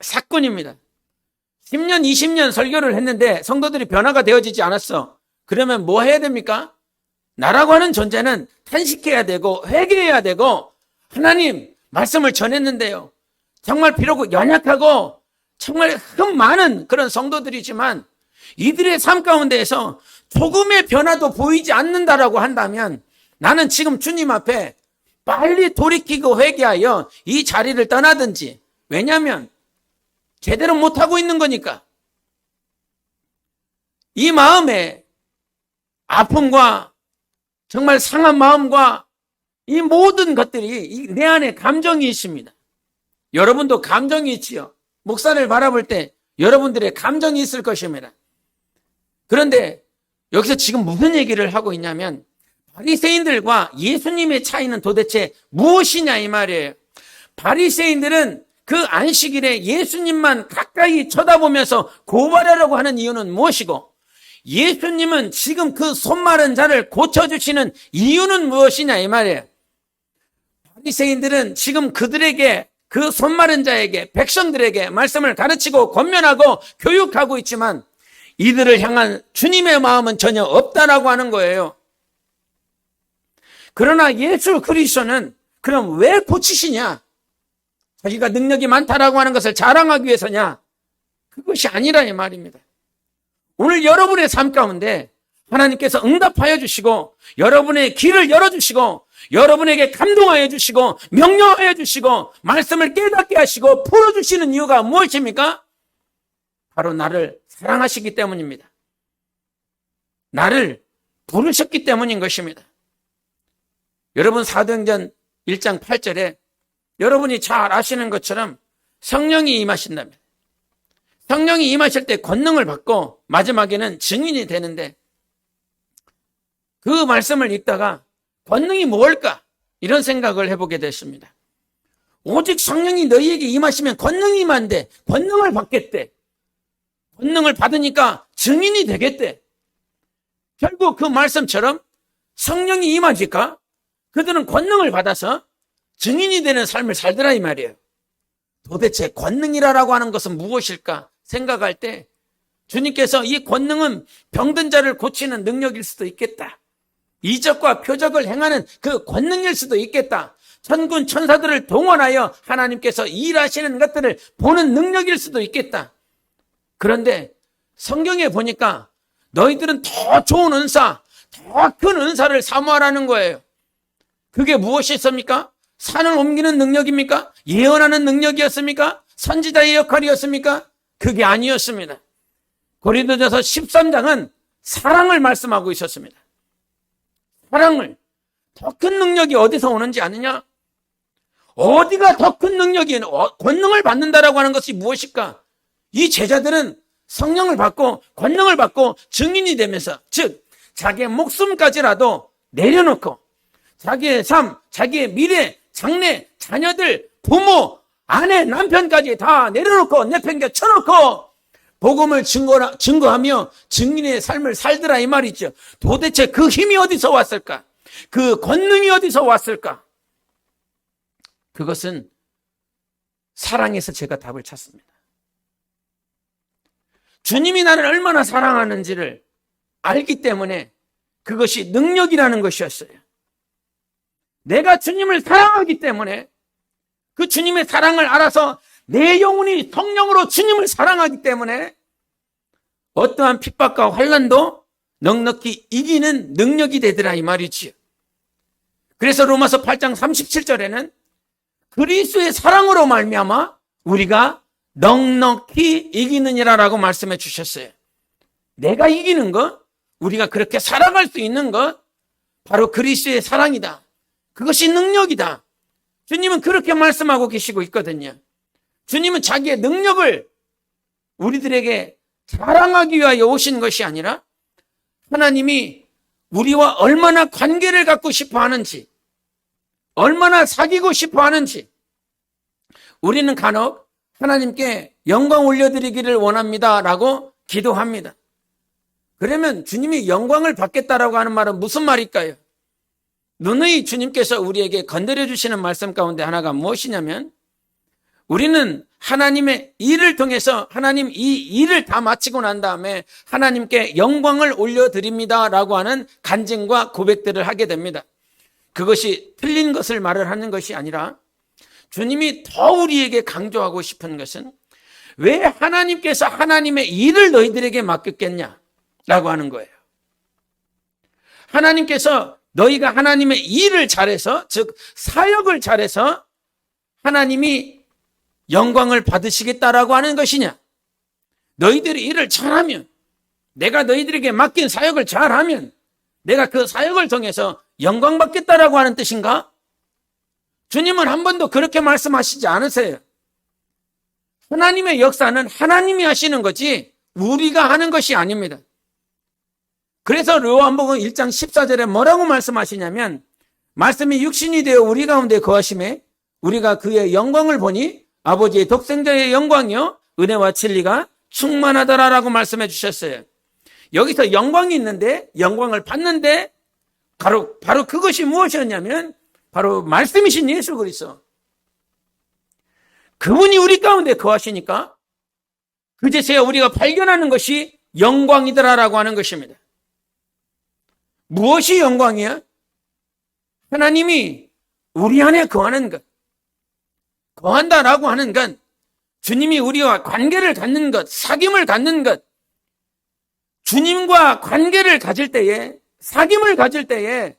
사꾼입니다. 10년, 20년 설교를 했는데 성도들이 변화가 되어지지 않았어. 그러면 뭐 해야 됩니까? 나라고 하는 존재는 탄식해야 되고 회개해야 되고 하나님 말씀을 전했는데요. 정말 비록 연약하고 정말 흠 많은 그런 성도들이지만 이들의 삶 가운데에서 조금의 변화도 보이지 않는다라고 한다면 나는 지금 주님 앞에 빨리 돌이키고 회개하여 이 자리를 떠나든지 왜냐하면 제대로 못하고 있는 거니까 이 마음에 아픔과 정말 상한 마음과 이 모든 것들이 내 안에 감정이 있습니다. 여러분도 감정이 있지요. 목사를 바라볼 때 여러분들의 감정이 있을 것입니다. 그런데 여기서 지금 무슨 얘기를 하고 있냐면 바리새인들과 예수님의 차이는 도대체 무엇이냐 이 말이에요. 바리새인들은 그 안식일에 예수님만 가까이 쳐다보면서 고발하려고 하는 이유는 무엇이고 예수님은 지금 그 손마른 자를 고쳐주시는 이유는 무엇이냐 이 말이에요. 바리새인들은 지금 그들에게 그 손마른 자에게 백성들에게 말씀을 가르치고 권면하고 교육하고 있지만 이들을 향한 주님의 마음은 전혀 없다라고 하는 거예요. 그러나 예수 그리스도는 그럼 왜 고치시냐? 자기가 능력이 많다라고 하는 것을 자랑하기 위해서냐? 그것이 아니라 이 말입니다. 오늘 여러분의 삶 가운데 하나님께서 응답하여 주시고 여러분의 길을 열어주시고 여러분에게 감동하여 주시고 명령하여 주시고 말씀을 깨닫게 하시고 풀어주시는 이유가 무엇입니까? 바로 나를 사랑하시기 때문입니다. 나를 부르셨기 때문인 것입니다. 여러분 사도행전 1장 8절에 여러분이 잘 아시는 것처럼 성령이 임하신다면 성령이 임하실 때 권능을 받고 마지막에는 증인이 되는데 그 말씀을 읽다가 권능이 뭘까? 이런 생각을 해보게 됐습니다. 오직 성령이 너희에게 임하시면 권능이 임한대. 권능을 받겠대. 권능을 받으니까 증인이 되겠대. 결국 그 말씀처럼 성령이 임하니까 그들은 권능을 받아서 증인이 되는 삶을 살더라 이 말이에요. 도대체 권능이라고 하는 것은 무엇일까 생각할 때 주님께서 이 권능은 병든 자를 고치는 능력일 수도 있겠다. 이적과 표적을 행하는 그 권능일 수도 있겠다. 천군 천사들을 동원하여 하나님께서 일하시는 것들을 보는 능력일 수도 있겠다. 그런데 성경에 보니까 너희들은 더 좋은 은사, 더 큰 은사를 사모하라는 거예요. 그게 무엇이었습니까? 산을 옮기는 능력입니까? 예언하는 능력이었습니까? 선지자의 역할이었습니까? 그게 아니었습니다. 고린도전서 13장은 사랑을 말씀하고 있었습니다. 사랑을. 더 큰 능력이 어디서 오는지 아느냐? 어디가 더 큰 능력이 권능을 받는다라고 하는 것이 무엇일까? 이 제자들은 성령을 받고 권능을 받고 증인이 되면서 즉 자기의 목숨까지라도 내려놓고 자기의 삶, 자기의 미래, 장래, 자녀들, 부모, 아내, 남편까지 다 내려놓고 내팽겨 쳐놓고 복음을 증거하며 증인의 삶을 살더라 이 말이죠. 도대체 그 힘이 어디서 왔을까? 그 권능이 어디서 왔을까? 그것은 사랑에서 제가 답을 찾습니다. 주님이 나를 얼마나 사랑하는지를 알기 때문에 그것이 능력이라는 것이었어요. 내가 주님을 사랑하기 때문에 그 주님의 사랑을 알아서 내 영혼이 성령으로 주님을 사랑하기 때문에 어떠한 핍박과 환난도 넉넉히 이기는 능력이 되더라 이 말이지요. 그래서 로마서 8장 37절에는 그리스도의 사랑으로 말미암아 우리가 넉넉히 이기느니라라고 말씀해 주셨어요. 내가 이기는 것, 우리가 그렇게 살아갈 수 있는 것, 바로 그리스도의 사랑이다. 그것이 능력이다. 주님은 그렇게 말씀하고 계시고 있거든요. 주님은 자기의 능력을 우리들에게 자랑하기 위하여 오신 것이 아니라 하나님이 우리와 얼마나 관계를 갖고 싶어 하는지, 얼마나 사귀고 싶어 하는지, 우리는 간혹 하나님께 영광 올려드리기를 원합니다 라고 기도합니다. 그러면 주님이 영광을 받겠다라고 하는 말은 무슨 말일까요? 누누이 주님께서 우리에게 건드려 주시는 말씀 가운데 하나가 무엇이냐면 우리는 하나님의 일을 통해서 하나님 이 일을 다 마치고 난 다음에 하나님께 영광을 올려드립니다 라고 하는 간증과 고백들을 하게 됩니다. 그것이 틀린 것을 말을 하는 것이 아니라 주님이 더 우리에게 강조하고 싶은 것은 왜 하나님께서 하나님의 일을 너희들에게 맡겼겠냐 라고 하는 거예요. 하나님께서 너희가 하나님의 일을 잘해서 즉 사역을 잘해서 하나님이 영광을 받으시겠다라고 하는 것이냐? 너희들이 일을 잘하면 내가 너희들에게 맡긴 사역을 잘하면 내가 그 사역을 통해서 영광 받겠다라고 하는 뜻인가? 주님은 한 번도 그렇게 말씀하시지 않으세요. 하나님의 역사는 하나님이 하시는 거지 우리가 하는 것이 아닙니다. 그래서 요한복음 1장 14절에 뭐라고 말씀하시냐면 말씀이 육신이 되어 우리 가운데 거하심에 우리가 그의 영광을 보니 아버지의 독생자의 영광이요 은혜와 진리가 충만하더라라고 말씀해 주셨어요. 여기서 영광이 있는데 영광을 받는데 바로 그것이 무엇이었냐면 바로 말씀이신 예수 그리스도. 그분이 우리 가운데 거하시니까 그제서야 우리가 발견하는 것이 영광이더라라고 하는 것입니다. 무엇이 영광이야? 하나님이 우리 안에 거하는 것, 거한다라고 하는 것, 주님이 우리와 관계를 갖는 것, 사귐을 갖는 것, 주님과 관계를 가질 때에, 사귐을 가질 때에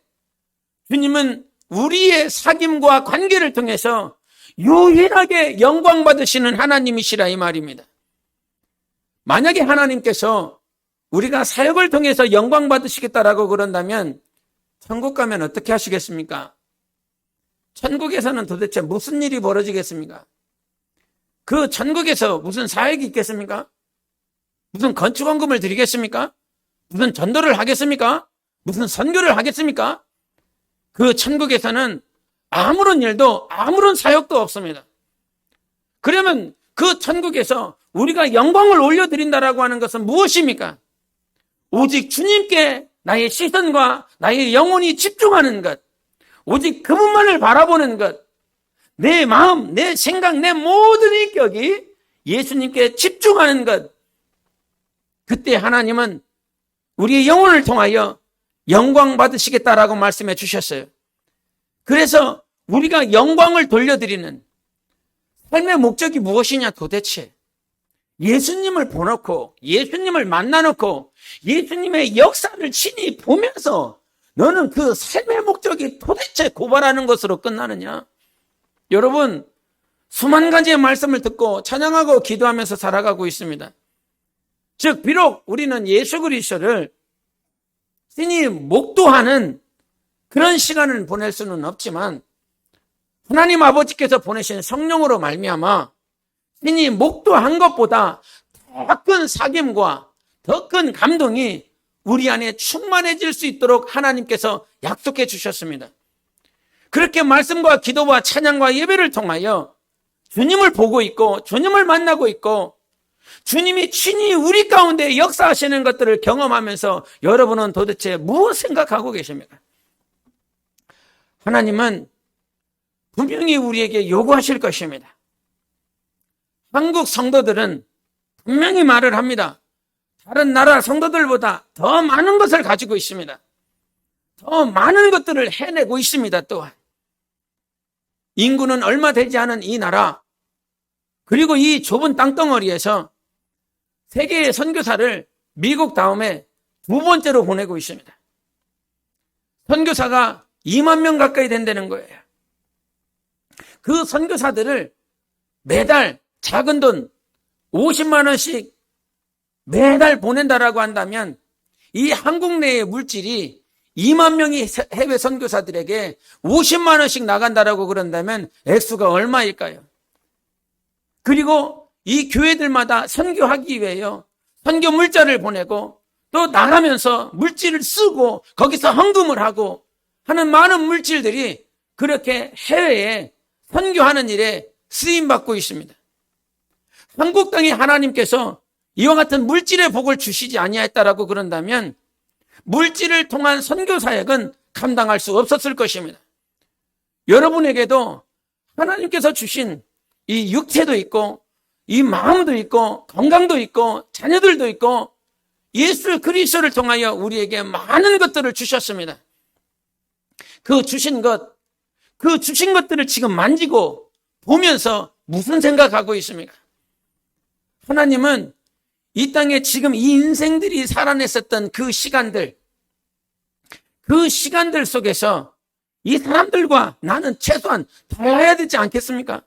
주님은 우리의 사귐과 관계를 통해서 유일하게 영광 받으시는 하나님이시라 이 말입니다. 만약에 하나님께서 우리가 사역을 통해서 영광 받으시겠다라고 그런다면 천국 가면 어떻게 하시겠습니까? 천국에서는 도대체 무슨 일이 벌어지겠습니까? 그 천국에서 무슨 사역이 있겠습니까? 무슨 건축원금을 드리겠습니까? 무슨 전도를 하겠습니까? 무슨 선교를 하겠습니까? 그 천국에서는 아무런 일도 아무런 사역도 없습니다. 그러면 그 천국에서 우리가 영광을 올려드린다라고 하는 것은 무엇입니까? 오직 주님께 나의 시선과 나의 영혼이 집중하는 것, 오직 그분만을 바라보는 것, 내 마음, 내 생각, 내 모든 인격이 예수님께 집중하는 것, 그때 하나님은 우리의 영혼을 통하여 영광 받으시겠다라고 말씀해 주셨어요. 그래서 우리가 영광을 돌려드리는 삶의 목적이 무엇이냐 도대체? 예수님을 보놓고 예수님을 만나놓고 예수님의 역사를 친히 보면서 너는 그 삶의 목적이 도대체 고발하는 것으로 끝나느냐? 여러분, 수만 가지의 말씀을 듣고 찬양하고 기도하면서 살아가고 있습니다. 즉 비록 우리는 예수 그리스도를 친히 목도하는 그런 시간을 보낼 수는 없지만 하나님 아버지께서 보내신 성령으로 말미암아 친히 목도한 것보다 더 큰 사귐과 더 큰 감동이 우리 안에 충만해질 수 있도록 하나님께서 약속해 주셨습니다. 그렇게 말씀과 기도와 찬양과 예배를 통하여 주님을 보고 있고 주님을 만나고 있고 주님이 친히 우리 가운데 역사하시는 것들을 경험하면서 여러분은 도대체 무엇 생각하고 계십니까? 하나님은 분명히 우리에게 요구하실 것입니다. 한국 성도들은 분명히 말을 합니다. 다른 나라 성도들보다 더 많은 것을 가지고 있습니다. 더 많은 것들을 해내고 있습니다. 또한 인구는 얼마 되지 않은 이 나라, 그리고 이 좁은 땅덩어리에서 세계의 선교사를 미국 다음에 두 번째로 보내고 있습니다. 선교사가 2만 명 가까이 된다는 거예요. 그 선교사들을 매달 작은 돈 50만 원씩 매달 보낸다라고 한다면 이 한국 내의 물질이 2만 명이 해외 선교사들에게 50만 원씩 나간다라고 그런다면 액수가 얼마일까요? 그리고 이 교회들마다 선교하기 위해요, 선교 물자를 보내고 또 나가면서 물질을 쓰고 거기서 헌금을 하고 하는 많은 물질들이 그렇게 해외에 선교하는 일에 쓰임받고 있습니다. 한국 땅에 하나님께서 이와 같은 물질의 복을 주시지 아니하였다라고 그런다면 물질을 통한 선교 사역은 감당할 수 없었을 것입니다. 여러분에게도 하나님께서 주신 이 육체도 있고 이 마음도 있고 건강도 있고 자녀들도 있고 예수 그리스도를 통하여 우리에게 많은 것들을 주셨습니다. 그 주신 것들을 지금 만지고 보면서 무슨 생각하고 있습니까? 하나님은 이 땅에 지금 이 인생들이 살아냈었던 그 시간들 속에서 이 사람들과 나는 최소한 달라야 되지 않겠습니까?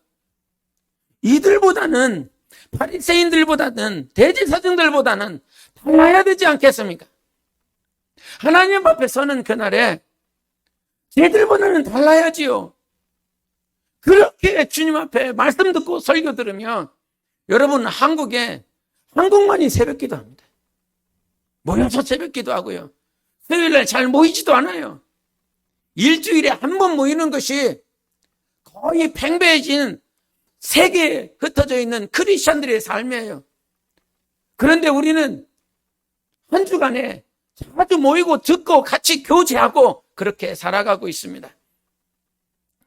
이들보다는, 바리새인들보다는, 대제사장들보다는 달라야 되지 않겠습니까? 하나님 앞에 서는 그날에 쟤들보다는 달라야지요. 그렇게 주님 앞에 말씀 듣고 설교 들으면 여러분, 한국만이 새벽기도 합니다. 모여서 새벽기도 하고요. 수요일날 잘 모이지도 않아요. 일주일에 한 번 모이는 것이 거의 팽배해진 세계에 흩어져 있는 크리스찬들의 삶이에요. 그런데 우리는 한 주간에 자주 모이고 듣고 같이 교제하고 그렇게 살아가고 있습니다.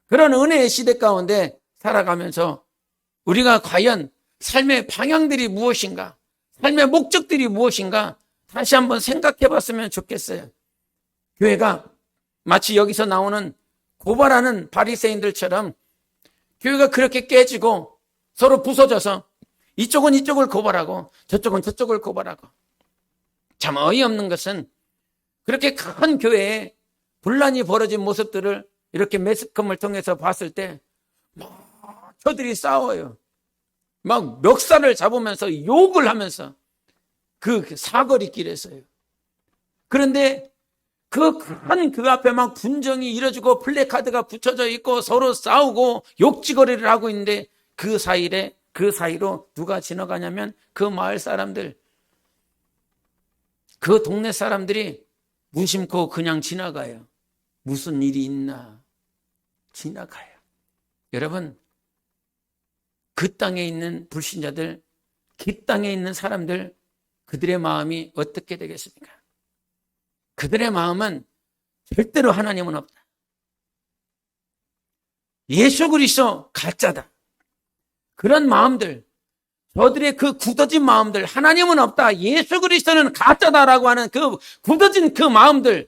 그런 은혜의 시대 가운데 살아가면서 우리가 과연 삶의 방향들이 무엇인가, 삶의 목적들이 무엇인가 다시 한번 생각해 봤으면 좋겠어요. 교회가 마치 여기서 나오는 고발하는 바리새인들처럼 교회가 그렇게 깨지고 서로 부서져서 이쪽은 이쪽을 고발하고 저쪽은 저쪽을 고발하고, 참 어이없는 것은 그렇게 큰 교회에 분란이 벌어진 모습들을 이렇게 매스컴을 통해서 봤을 때 막 저들이 싸워요. 막 멱살을 잡으면서 욕을 하면서 그 사거리 길에서요. 그런데 그 앞에 막 분정이 이뤄지고 플래카드가 붙여져 있고 서로 싸우고 욕지거리를 하고 있는데 그 사이로 누가 지나가냐면 그 마을 사람들, 그 동네 사람들이 무심코 그냥 지나가요. 무슨 일이 있나 지나가요. 여러분, 그 땅에 있는 불신자들, 그 땅에 있는 사람들, 그들의 마음이 어떻게 되겠습니까? 그들의 마음은 절대로 하나님은 없다. 예수 그리스도 가짜다. 그런 마음들, 저들의 그 굳어진 마음들, 하나님은 없다, 예수 그리스도는 가짜다라고 하는 그 굳어진 그 마음들,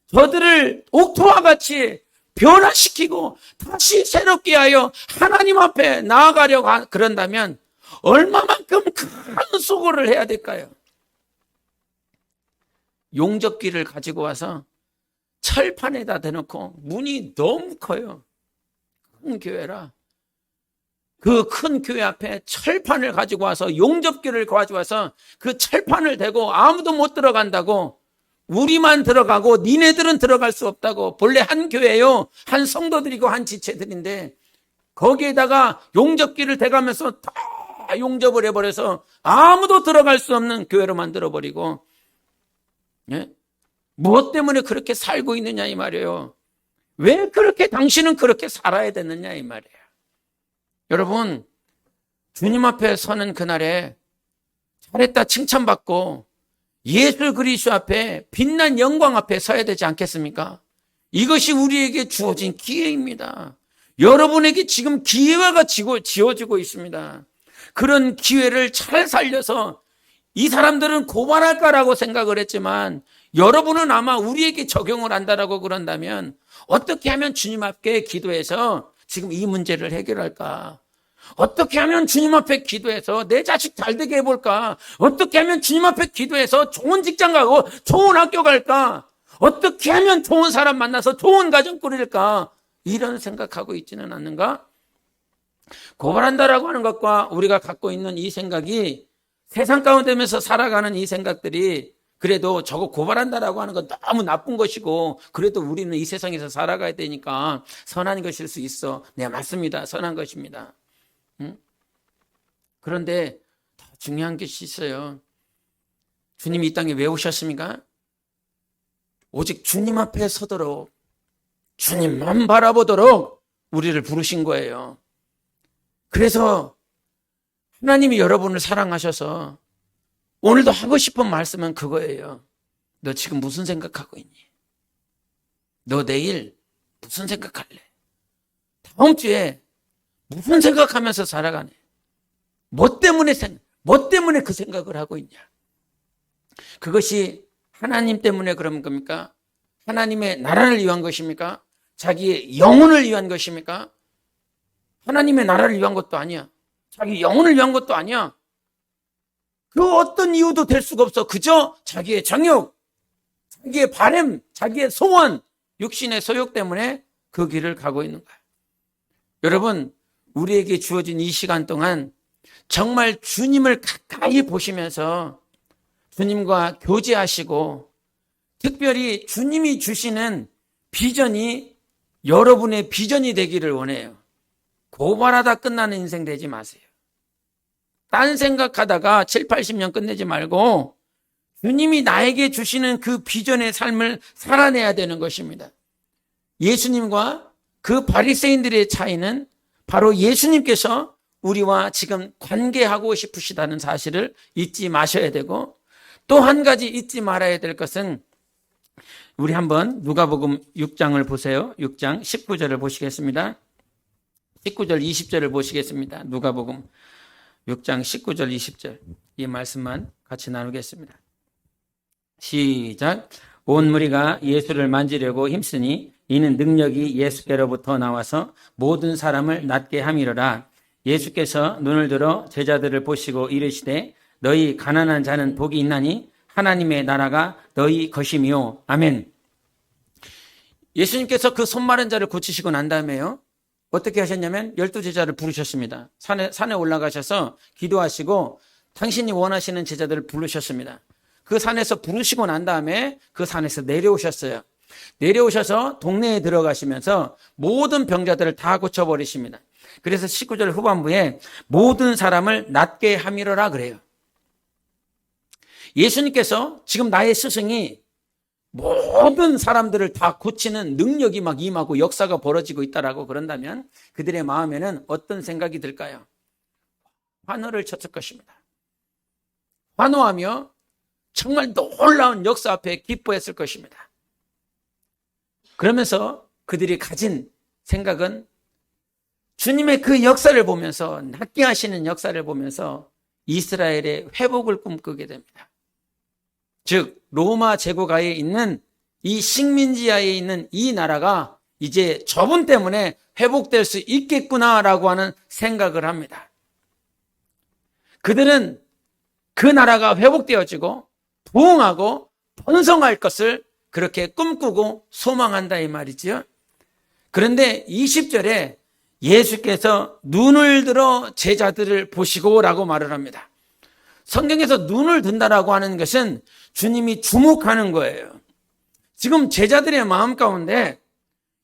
저들을 옥토와 같이 변화시키고 다시 새롭게 하여 하나님 앞에 나아가려고 그런다면 얼마만큼 큰 수고를 해야 될까요? 용접기를 가지고 와서 철판에다 대놓고, 문이 너무 커요. 큰 교회라. 그 큰 교회 앞에 철판을 가지고 와서, 용접기를 가져와서 그 철판을 대고 아무도 못 들어간다고, 우리만 들어가고 니네들은 들어갈 수 없다고. 본래 한 교회요, 한 성도들이고 한 지체들인데 거기에다가 용접기를 대가면서 다 용접을 해버려서 아무도 들어갈 수 없는 교회로 만들어버리고, 예? 무엇 때문에 그렇게 살고 있느냐 이 말이에요. 왜 그렇게 당신은 그렇게 살아야 되느냐 이 말이에요. 여러분, 주님 앞에 서는 그날에 잘했다 칭찬받고 예수 그리스도 앞에 빛난 영광 앞에 서야 되지 않겠습니까? 이것이 우리에게 주어진 기회입니다. 여러분에게 지금 기회가 지어지고 있습니다. 그런 기회를 잘 살려서, 이 사람들은 고발할까라고 생각을 했지만 여러분은 아마 우리에게 적용을 한다라고 그런다면 어떻게 하면 주님 앞에 기도해서 지금 이 문제를 해결할까? 어떻게 하면 주님 앞에 기도해서 내 자식 잘 되게 해볼까? 어떻게 하면 주님 앞에 기도해서 좋은 직장 가고 좋은 학교 갈까? 어떻게 하면 좋은 사람 만나서 좋은 가정 꾸릴까? 이런 생각하고 있지는 않는가? 고발한다라고 하는 것과 우리가 갖고 있는 이 생각이, 세상 가운데면서 살아가는 이 생각들이, 그래도 저거 고발한다라고 하는 건 너무 나쁜 것이고, 그래도 우리는 이 세상에서 살아가야 되니까 선한 것일 수 있어. 네, 맞습니다. 선한 것입니다. 그런데 더 중요한 것이 있어요. 주님이 이 땅에 왜 오셨습니까? 오직 주님 앞에 서도록, 주님만 바라보도록 우리를 부르신 거예요. 그래서 하나님이 여러분을 사랑하셔서 오늘도 하고 싶은 말씀은 그거예요. 너 지금 무슨 생각하고 있니? 너 내일 무슨 생각할래? 다음 주에 무슨 생각하면서 살아가네? 뭐 때문에 그 생각을 하고 있냐? 그것이 하나님 때문에 그런 겁니까? 하나님의 나라를 위한 것입니까? 자기의 영혼을 위한 것입니까? 하나님의 나라를 위한 것도 아니야. 자기 영혼을 위한 것도 아니야. 그 어떤 이유도 될 수가 없어. 그저 자기의 정욕, 자기의 바램, 자기의 소원, 육신의 소욕 때문에 그 길을 가고 있는 거야. 여러분, 우리에게 주어진 이 시간 동안 정말 주님을 가까이 보시면서 주님과 교제하시고, 특별히 주님이 주시는 비전이 여러분의 비전이 되기를 원해요. 고발하다 끝나는 인생 되지 마세요. 딴 생각하다가 7, 80년 끝내지 말고 주님이 나에게 주시는 그 비전의 삶을 살아내야 되는 것입니다. 예수님과 그 바리새인들의 차이는 바로 예수님께서 우리와 지금 관계하고 싶으시다는 사실을 잊지 마셔야 되고, 또 한 가지 잊지 말아야 될 것은, 우리 한번 누가복음 6장을 보세요. 6장 19절을 보시겠습니다. 19절 20절을 보시겠습니다. 누가복음 6장 19절 20절. 이 말씀만 같이 나누겠습니다. 시작. 온 무리가 예수를 만지려고 힘쓰니 이는 능력이 예수께로부터 나와서 모든 사람을 낫게 함이로라. 예수께서 눈을 들어 제자들을 보시고 이르시되 너희 가난한 자는 복이 있나니 하나님의 나라가 너희 것이미요. 아멘. 예수님께서 그 손 마른 자를 고치시고 난 다음에요, 어떻게 하셨냐면 12제자를 부르셨습니다. 산에 올라가셔서 기도하시고 당신이 원하시는 제자들을 부르셨습니다. 그 산에서 부르시고 난 다음에 그 산에서 내려오셨어요. 내려오셔서 동네에 들어가시면서 모든 병자들을 다 고쳐버리십니다. 그래서 19절 후반부에 모든 사람을 낫게 함이로라 그래요. 예수님께서 지금 나의 스승이 모든 사람들을 다 고치는 능력이 막 임하고 역사가 벌어지고 있다라고 그런다면 그들의 마음에는 어떤 생각이 들까요? 환호를 쳤을 것입니다. 환호하며 정말 놀라운 역사 앞에 기뻐했을 것입니다. 그러면서 그들이 가진 생각은 주님의 그 역사를 보면서, 낫게 하시는 역사를 보면서 이스라엘의 회복을 꿈꾸게 됩니다. 즉 로마 제국하에 있는 이 식민지하에 있는 이 나라가 이제 저분 때문에 회복될 수 있겠구나라고 하는 생각을 합니다. 그들은 그 나라가 회복되어지고 부흥하고 번성할 것을 그렇게 꿈꾸고 소망한다 이 말이죠. 그런데 20절에 예수께서 눈을 들어 제자들을 보시고라고 말을 합니다. 성경에서 눈을 든다라고 하는 것은 주님이 주목하는 거예요. 지금 제자들의 마음 가운데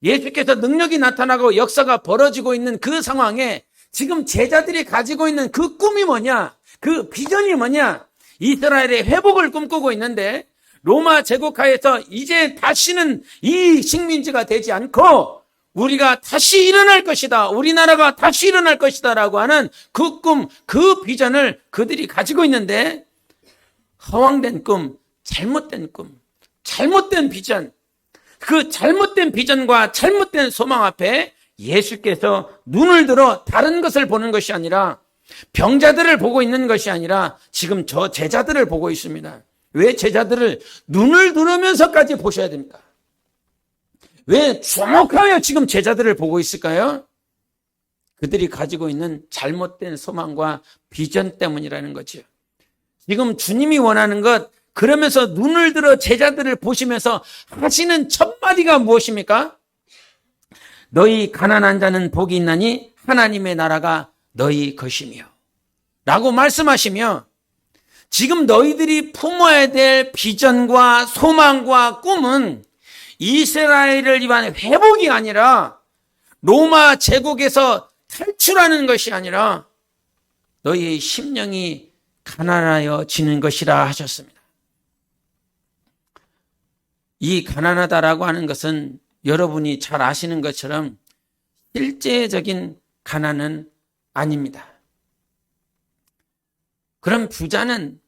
예수께서 능력이 나타나고 역사가 벌어지고 있는 그 상황에 지금 제자들이 가지고 있는 그 꿈이 뭐냐? 그 비전이 뭐냐? 이스라엘의 회복을 꿈꾸고 있는데 로마 제국하에서 이제 다시는 이 식민지가 되지 않고 우리가 다시 일어날 것이다. 우리나라가 다시 일어날 것이다. 라고 하는 그 꿈, 그 비전을 그들이 가지고 있는데 허황된 꿈, 잘못된 꿈, 잘못된 비전, 그 잘못된 비전과 잘못된 소망 앞에 예수께서 눈을 들어 다른 것을 보는 것이 아니라 병자들을 보고 있는 것이 아니라 지금 저 제자들을 보고 있습니다. 왜 제자들을 눈을 들으면서까지 보셔야 됩니까? 왜 주목하여 지금 제자들을 보고 있을까요? 그들이 가지고 있는 잘못된 소망과 비전 때문이라는 거죠. 지금 주님이 원하는 것, 그러면서 눈을 들어 제자들을 보시면서 하시는 첫 마디가 무엇입니까? 너희 가난한 자는 복이 있나니 하나님의 나라가 너희 것이며 라고 말씀하시며 지금 너희들이 품어야 될 비전과 소망과 꿈은 이스라엘을 위한 회복이 아니라 로마 제국에서 탈출하는 것이 아니라 너희의 심령이 가난하여지는 것이라 하셨습니다. 이 가난하다라고 하는 것은 여러분이 잘 아시는 것처럼 실제적인 가난은 아닙니다. 그럼 부자는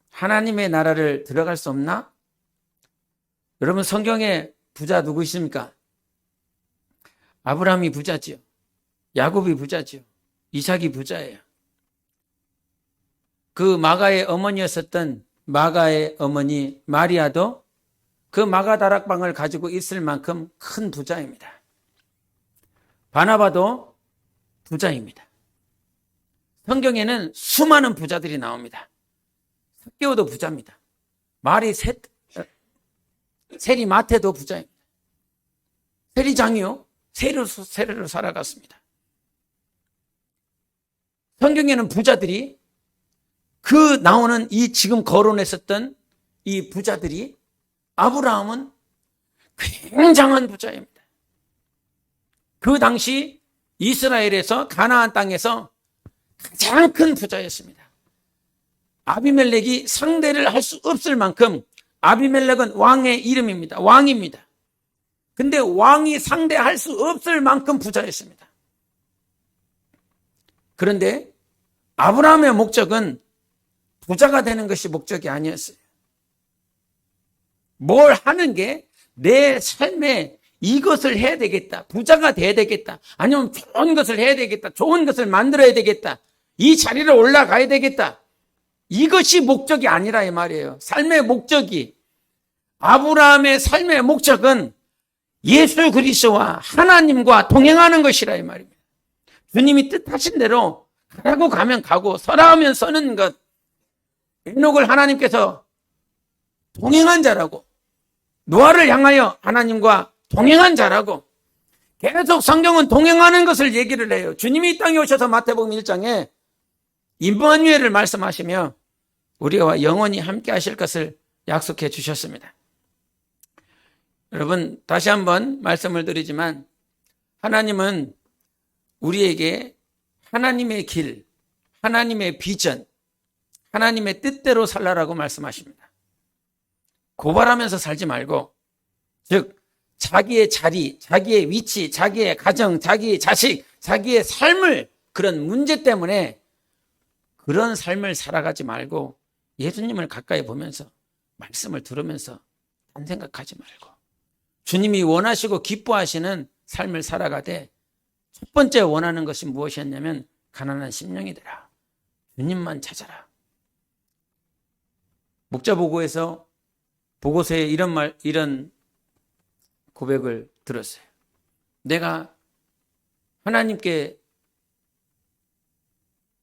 하나님의 나라를 들어갈 수 없나? 여러분 성경에 부자 누구 있습니까? 아브라함이 부자지요. 야곱이 부자지요. 이삭이 부자예요. 그 마가의 어머니였었던 마가의 어머니 마리아도 그 마가 다락방을 가지고 있을 만큼 큰 부자입니다. 바나바도 부자입니다. 성경에는 수많은 부자들이 나옵니다. 삭개오도 부자입니다. 세리 마태도 부자입니다. 세리장이요. 세리로 살아갔습니다. 성경에는 부자들이 그 나오는 이 지금 거론했었던 이 부자들이 아브라함은 굉장한 부자입니다. 그 당시 이스라엘에서 가나안 땅에서 가장 큰 부자였습니다. 아비멜렉이 상대를 할 수 없을 만큼 아비멜렉은 왕의 이름입니다. 왕입니다. 근데 왕이 상대할 수 없을 만큼 부자였습니다. 그런데 아브라함의 목적은 부자가 되는 것이 목적이 아니었어요. 뭘 하는 게 내 삶에 이것을 해야 되겠다. 부자가 돼야 되겠다. 아니면 좋은 것을 해야 되겠다. 좋은 것을 만들어야 되겠다. 이 자리를 올라가야 되겠다. 이것이 목적이 아니라 이 말이에요. 삶의 목적이, 아브라함의 삶의 목적은 예수 그리스도와 하나님과 동행하는 것이라 이 말입니다. 주님이 뜻하신 대로 가라고 가면 가고 서라 하면 서는 것. 에녹을 하나님께서 동행한 자라고, 노아를 향하여 하나님과 동행한 자라고, 계속 성경은 동행하는 것을 얘기를 해요. 주님이 이 땅에 오셔서 마태복음 1장에 임마누엘을 말씀하시며 우리와 영원히 함께 하실 것을 약속해 주셨습니다. 여러분, 다시 한번 말씀을 드리지만 하나님은 우리에게 하나님의 길, 하나님의 비전, 하나님의 뜻대로 살라라고 말씀하십니다. 고발하면서 살지 말고, 즉 자기의 자리, 자기의 위치, 자기의 가정, 자기의 자식, 자기의 삶을, 그런 문제 때문에 그런 삶을 살아가지 말고 예수님을 가까이 보면서 말씀을 들으면서 딴 생각하지 말고 주님이 원하시고 기뻐하시는 삶을 살아가되, 첫 번째 원하는 것이 무엇이었냐면 가난한 심령이더라. 주님만 찾아라. 목자 보고서에 이런 고백을 들었어요. 내가 하나님께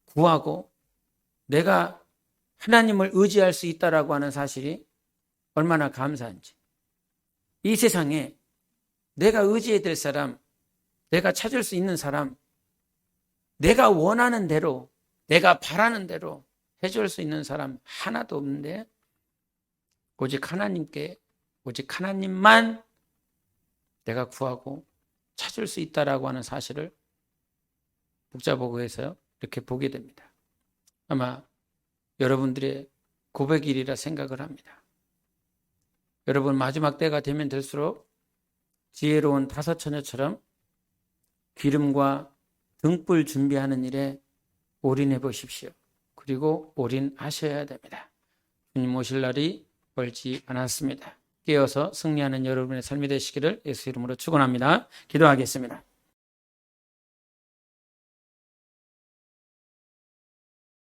구하고 내가 하나님을 의지할 수 있다라고 하는 사실이 얼마나 감사한지. 이 세상에 내가 의지해야 될 사람, 내가 찾을 수 있는 사람, 내가 원하는 대로, 내가 바라는 대로 해줄 수 있는 사람 하나도 없는데, 오직 하나님께, 오직 하나님만 내가 구하고 찾을 수 있다라고 하는 사실을 목자보고에서 이렇게 보게 됩니다. 아마 여러분들의 고백일이라 생각을 합니다. 여러분, 마지막 때가 되면 될수록 지혜로운 다섯 처녀처럼 기름과 등불 준비하는 일에 올인해 보십시오. 그리고 올인하셔야 됩니다. 주님 오실 날이 멀지 않았습니다. 깨어서 승리하는 여러분의 삶이 되시기를 예수 이름으로 축원합니다. 기도하겠습니다.